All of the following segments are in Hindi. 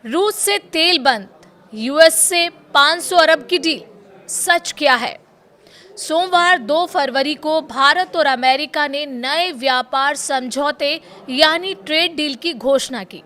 रूस से तेल बंद, यूएस से 500 अरब की डील, सच क्या है? सोमवार 2 फरवरी को भारत और अमेरिका ने नए व्यापार समझौते यानी ट्रेड डील की घोषणा की।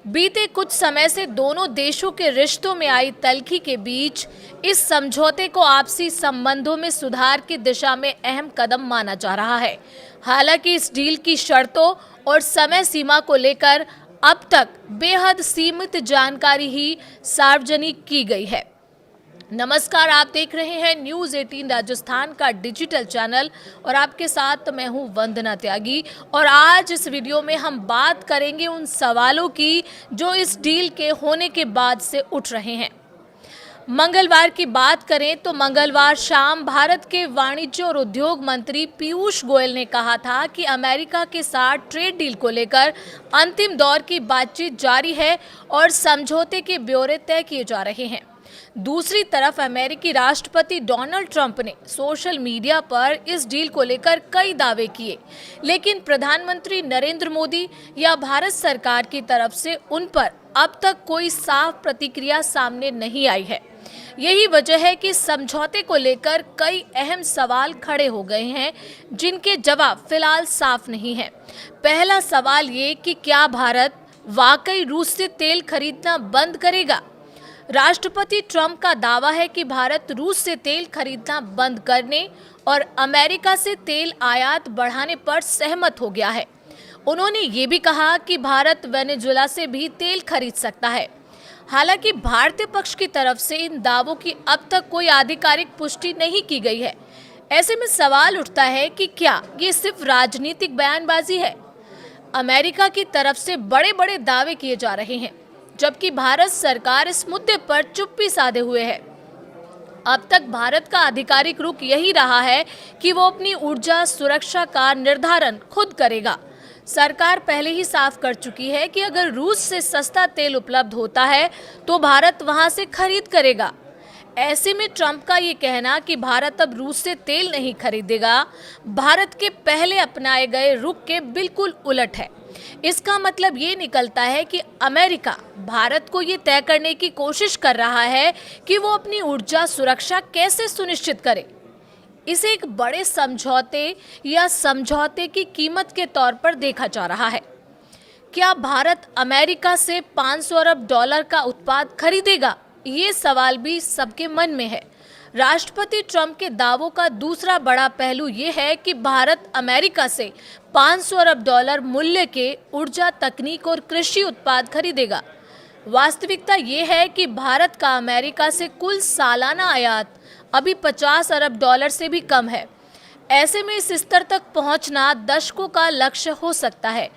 बीते कुछ समय से दोनों देशों के रिश्तों में आई तल्खी के बीच इस समझौते को आपसी संबंधों में सुधार की दिशा में अहम कदम माना जा रहा है। हालांकि इस डील की शर्तों और समय सीमा को लेकर अब तक बेहद सीमित जानकारी ही सार्वजनिक की गई है। नमस्कार, आप देख रहे हैं न्यूज़ 18 राजस्थान का डिजिटल चैनल और आपके साथ मैं हूं वंदना त्यागी। और आज इस वीडियो में हम बात करेंगे उन सवालों की जो इस डील के होने के बाद से उठ रहे हैं। मंगलवार की बात करें तो मंगलवार शाम भारत के वाणिज्य और उद्योग मंत्री पीयूष गोयल ने कहा था कि अमेरिका के साथ ट्रेड डील को लेकर अंतिम दौर की बातचीत जारी है और समझौते के ब्यौरे तय किए जा रहे हैं। दूसरी तरफ अमेरिकी राष्ट्रपति डोनाल्ड ट्रंप ने सोशल मीडिया पर इस डील को लेकर कई दावे किए, लेकिन प्रधानमंत्री नरेंद्र मोदी या भारत सरकार की तरफ से उन पर अब तक कोई साफ प्रतिक्रिया सामने नहीं आई है। यही वजह है कि समझौते को लेकर कई अहम सवाल खड़े हो गए हैं, जिनके जवाब फिलहाल साफ नहीं है। पहला सवाल ये कि क्या भारत वाकई रूस से तेल खरीदना बंद करेगा? राष्ट्रपति ट्रंप का दावा है कि भारत रूस से तेल खरीदना बंद करने और अमेरिका से तेल आयात बढ़ाने पर सहमत हो गया है। उन्होंने ये भी कहा कि भारत वेनेजुएला से भी तेल खरीद सकता है। हालांकि भारतीय पक्ष की तरफ से इन दावों की अब तक कोई आधिकारिक पुष्टि नहीं की गई है। ऐसे में सवाल उठता है कि क्या ये सिर्फ राजनीतिक बयानबाजी है? अमेरिका की तरफ से बड़े बड़े दावे किए जा रहे हैं, जबकि भारत सरकार इस मुद्दे पर चुप्पी साधे हुए है। अब तक भारत का आधिकारिक रुख यही रहा है कि वो अपनी ऊर्जा सुरक्षा का निर्धारण खुद करेगा। सरकार पहले ही साफ कर चुकी है कि अगर रूस से सस्ता तेल उपलब्ध होता है तो भारत वहां से खरीद करेगा। ऐसे में ट्रंप का ये कहना कि भारत अब रूस से तेल नहीं खरीदेगा, भारत के पहले अपनाए गए रुख के बिल्कुल उलट है। इसका मतलब ये निकलता है कि अमेरिका भारत को ये तय करने की कोशिश कर रहा है कि वो अपनी ऊर्जा सुरक्षा कैसे सुनिश्चित करे। इसे एक बड़े समझौते या समझौते की कीमत के तौर पर देखा जा रहा है। क्या भारत अमेरिका से 500 अरब डॉलर का उत्पाद खरीदेगा? ये सवाल भी सबके मन में है। राष्ट्रपति ट्रंप के दावों का दूसरा बड़ा पहलू ये है कि भारत अमेरिका से 500 अरब डॉलर मूल्य के ऊर्जा, तकनीक और कृषि उत्पाद खरीदेगा। वास्तविकता ये है कि भारत का अमेरिका से कुल सालाना आयात अभी 50 अरब डॉलर से भी कम है। ऐसे में इस स्तर तक पहुंचना दशकों का लक्ष्य हो सकता है।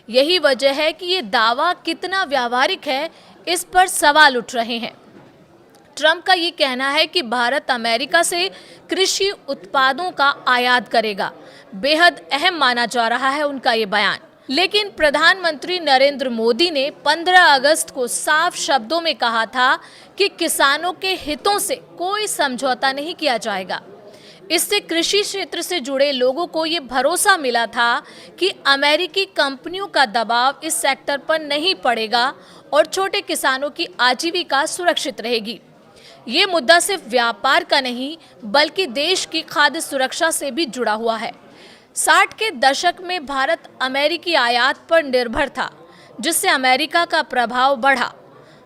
यही वजह है कि ये दावा कितना व्यावहारिक है, इस पर सवाल उठ रहे हैं। ट्रंप का ये कहना है कि भारत अमेरिका से कृषि उत्पादों का आयात करेगा। बेहद अहम माना जा रहा है उनका ये बयान। लेकिन प्रधानमंत्री नरेंद्र मोदी ने 15 अगस्त को साफ शब्दों में कहा था कि किसानों के हितों से कोई समझौता नहीं किया जाएगा। इससे कृषि क्षेत्र से जुड़े लोगों को ये भरोसा मिला था कि अमेरिकी कंपनियों का दबाव इस सेक्टर पर नहीं पड़ेगा और छोटे किसानों की आजीविका सुरक्षित रहेगी। ये मुद्दा सिर्फ व्यापार का नहीं बल्कि देश की खाद्य सुरक्षा से भी जुड़ा हुआ है। 60 के दशक में भारत अमेरिकी आयात पर निर्भर था, जिससे अमेरिका का प्रभाव बढ़ा।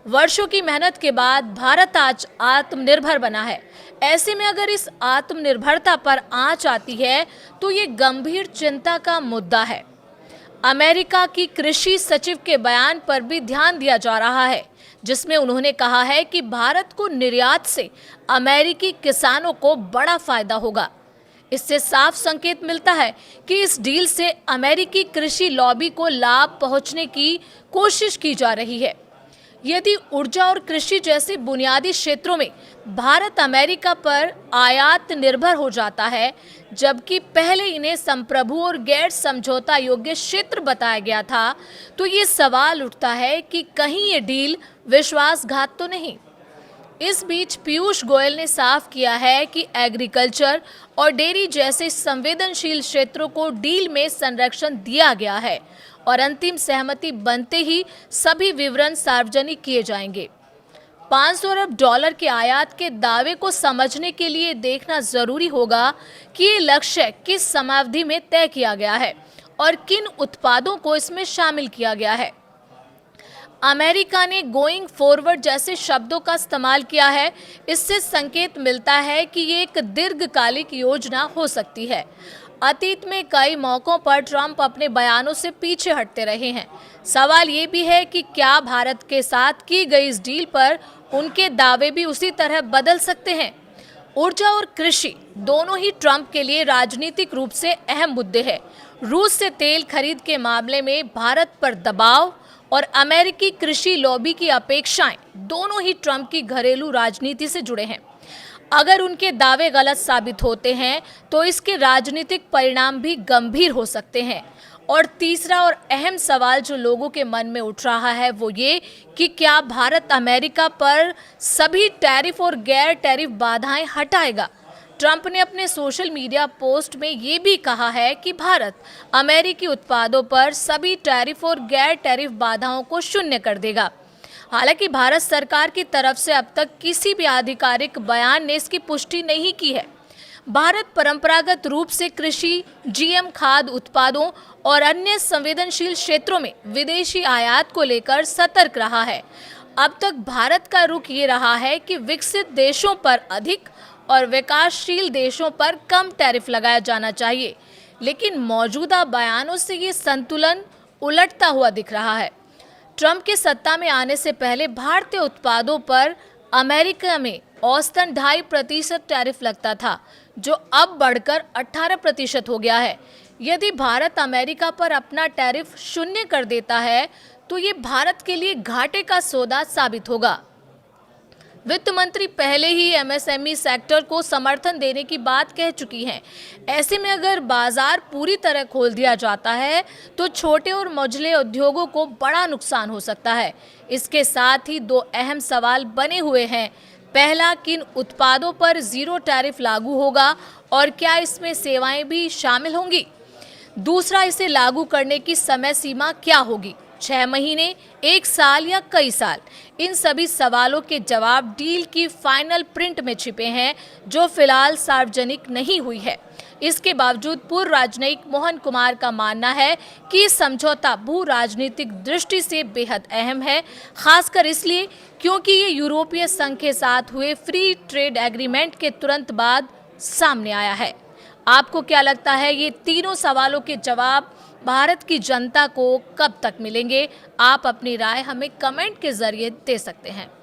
वर्षों की मेहनत के बाद भारत आज आत्मनिर्भर बना है। ऐसे में अगर इस आत्मनिर्भरता पर आंच आती है तो ये गंभीर चिंता का मुद्दा है। अमेरिका की कृषि सचिव के बयान पर भी ध्यान दिया जा रहा है, जिसमें उन्होंने कहा है कि भारत को निर्यात से अमेरिकी किसानों को बड़ा फायदा होगा। इससे साफ संकेत मिलता है कि इस डील से अमेरिकी कृषि लॉबी को लाभ पहुंचने की कोशिश की जा रही है। यदि ऊर्जा और कृषि जैसे बुनियादी क्षेत्रों में भारत अमेरिका पर आयात निर्भर हो जाता है, जबकि पहले इन्हें संप्रभु और गैर समझौता योग्य क्षेत्र बताया गया था, तो ये सवाल उठता है कि कहीं ये डील विश्वासघात तो नहीं। इस बीच पीयूष गोयल ने साफ किया है कि एग्रीकल्चर और डेयरी जैसे संवेदनशील क्षेत्रों को डील में संरक्षण दिया गया है और अंतिम सहमति बनते ही सभी विवरण सार्वजनिक किए जाएंगे। 500 अरब डॉलर के आयात के दावे को समझने के लिए देखना जरूरी होगा कि ये लक्ष्य किस समयावधि में तय किया गया है और किन उत्पादों को इसमें शामिल किया गया है। अमेरिका ने गोइंग फॉरवर्ड जैसे शब्दों का इस्तेमाल किया है। इससे संकेत मिलता है कि ये एक दीर्घकालिक योजना हो सकती है। अतीत में कई मौकों पर ट्रंप अपने बयानों से पीछे हटते रहे हैं। सवाल ये भी है कि क्या भारत के साथ की गई इस डील पर उनके दावे भी उसी तरह बदल सकते हैं। ऊर्जा और कृषि दोनों ही ट्रंप के लिए राजनीतिक रूप से अहम मुद्दे हैं। रूस से तेल खरीद के मामले में भारत पर दबाव और अमेरिकी कृषि लॉबी की अपेक्षाएं दोनों ही ट्रंप की घरेलू राजनीति से जुड़े हैं। अगर उनके दावे गलत साबित होते हैं तो इसके राजनीतिक परिणाम भी गंभीर हो सकते हैं। और तीसरा और अहम सवाल जो लोगों के मन में उठ रहा है वो ये कि क्या भारत अमेरिका पर सभी टैरिफ और गैर टैरिफ बाधाएं हटाएगा। ट्रंप ने अपने सोशल मीडिया पोस्ट में ये भी कहा है कि भारत अमेरिकी उत्पादों पर सभी टैरिफ और गैर टैरिफ बाधाओं को शून्य कर देगा। हालांकि भारत सरकार की तरफ से अब तक किसी भी आधिकारिक बयान ने इसकी पुष्टि नहीं की है। भारत परंपरागत रूप से कृषि, जीएम खाद्य उत्पादों और अन्य संवेदनशील क्षेत्रों में विदेशी आयात को लेकर सतर्क रहा है। अब तक भारत का रुख ये रहा है कि विकसित देशों पर अधिक और विकासशील देशों पर कम टैरिफ लगाया जाना चाहिए, लेकिन मौजूदा बयानों से ये संतुलन उलटता हुआ दिख रहा है। ट्रंप के सत्ता में आने से पहले भारतीय उत्पादों पर अमेरिका में औसतन 2.5% टैरिफ लगता था, जो अब बढ़कर 18% हो गया है। यदि भारत अमेरिका पर अपना टैरिफ शून्य कर देता है तो ये भारत के लिए घाटे का सौदा साबित होगा। वित्त मंत्री पहले ही एमएसएमई सेक्टर को समर्थन देने की बात कह चुकी हैं। ऐसे में अगर बाजार पूरी तरह खोल दिया जाता है तो छोटे और मझले उद्योगों को बड़ा नुकसान हो सकता है। इसके साथ ही दो अहम सवाल बने हुए हैं। पहला, किन उत्पादों पर जीरो टैरिफ लागू होगा और क्या इसमें सेवाएं भी शामिल होंगी। दूसरा, इसे लागू करने की समय सीमा क्या होगी, 6 महीने, 1 साल या कई साल। इन सभी सवालों के जवाब डील की फाइनल प्रिंट में छिपे हैं, जो फिलहाल सार्वजनिक नहीं हुई है। इसके बावजूद पूर्व राजनयिक मोहन कुमार का मानना है कि समझौता भू राजनीतिक दृष्टि से बेहद अहम है, खासकर इसलिए क्योंकि ये यूरोपीय संघ के साथ हुए फ्री ट्रेड एग्रीमेंट के तुरंत बाद सामने आया है। आपको क्या लगता है, ये तीनों सवालों के जवाब भारत की जनता को कब तक मिलेंगे? आप अपनी राय हमें कमेंट के जरिए दे सकते हैं।